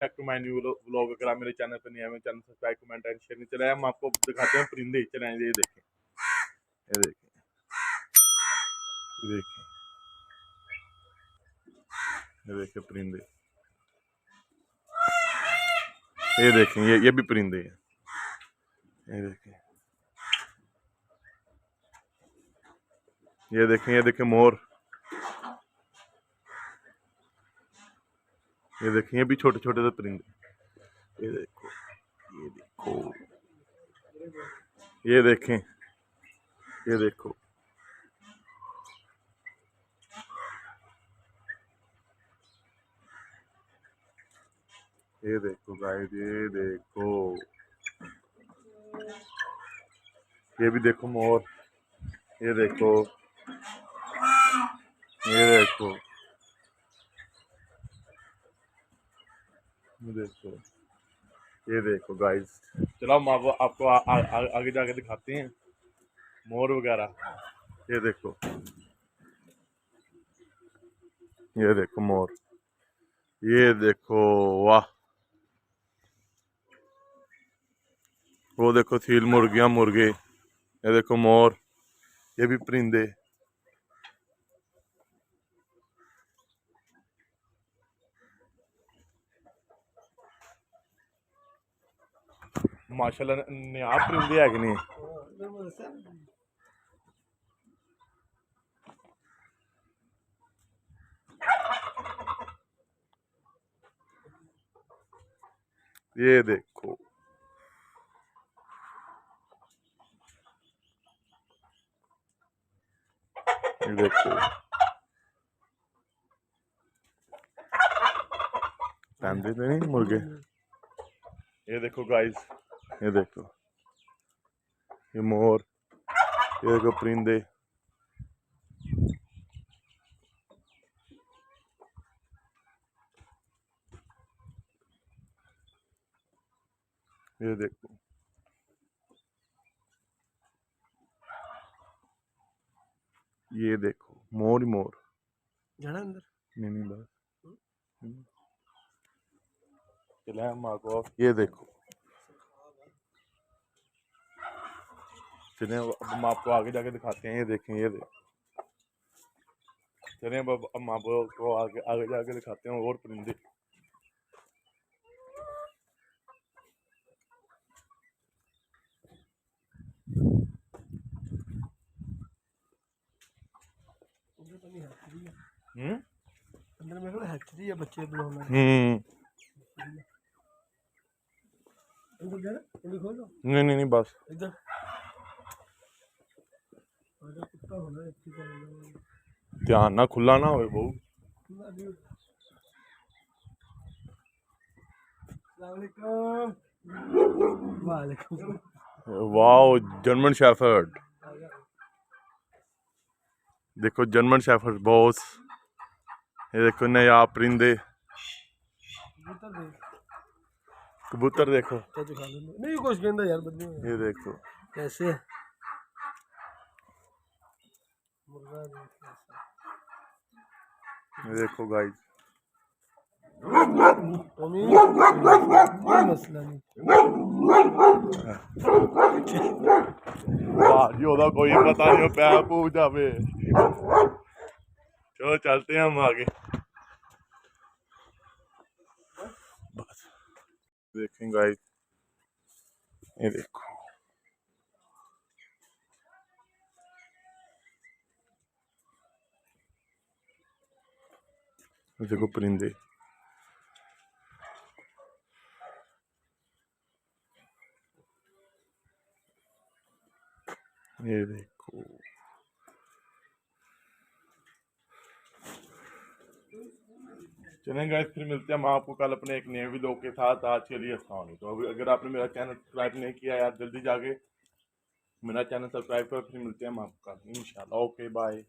Back to my new vlog. अगर आप मेरे चैनल पर नहीं आए, मेरे channel subscribe comment and share नहीं। चले हम आपको दिखाते हैं परिंदे। चले ये देखें, ये देखें, ये देखें, ये देखें परिंदे, ये देखें, ये भी परिंदे हैं। ये देखें, ये देखें, ये देखें मोर, ये देखें, ये भी छोटे छोटे से परिंदे। ये देखो, ये देखो, ये देखें, ये देखो, ये देखो गाइस, ये देखो, ये भी देखो मोर, ये देखो, ये देखो, ये देखो, ये देखो गाइस। चलो हम आपको आगे जाके दिखाते हैं मोर वगैरह। ये देखो, ये देखो मोर, ये देखो, वाह, वो देखो सील, मुर्गियां, मुर्गे, ये देखो मोर, ये भी परिंदे। माशाल्लाह ने आप परिंदे है कि नहीं। ये देखो, ये देखो, पैंदे तो नहीं मुर्गे। ये देखो गाइस, ये देखो, ये मोर, ये देखो परिंदे, ये देखो, ये देखो, मोर ही मोर। जाना अंदर? नहीं बस चले हम आपको, ये देखो, चले अब हम आपको आगे जाके दिखाते हैं। ये देखें, ये देखें, चले अब हम आपको आगे आगे जाके दिखाते हैं और परिंदे। अंदर मेरे को हैचरी है, बच्चे बनाना। नहीं बस इधर ध्यान ना खुला ना हो बहु। वाओ, जर्मन शेफर्ड, देखो जर्मन शेफर्ड बॉस। ये देखो नया परिंदे, कबूतर देखो, नहीं कुछ कहना यार बदली। ये देखो कैसे ये देखो गाइस, मसला नहीं कोई पता नहीं पैर पूछ जावे। चलो चलते हैं हम आगे। बस देखें गाइस, ये देखो, देखो परिंदे, ये देखो, चलें गाइस, फिर मिलते हैं हम आपको कल अपने एक नए वीडियो के साथ। आज के लिए अस्सलाम वालेकुम। तो अगर आपने मेरा चैनल सब्सक्राइब नहीं किया यार, जल्दी जाके मेरा चैनल सब्सक्राइब करो। फिर मिलते हैं हम आपको कल इंशाल्लाह। Okay bye.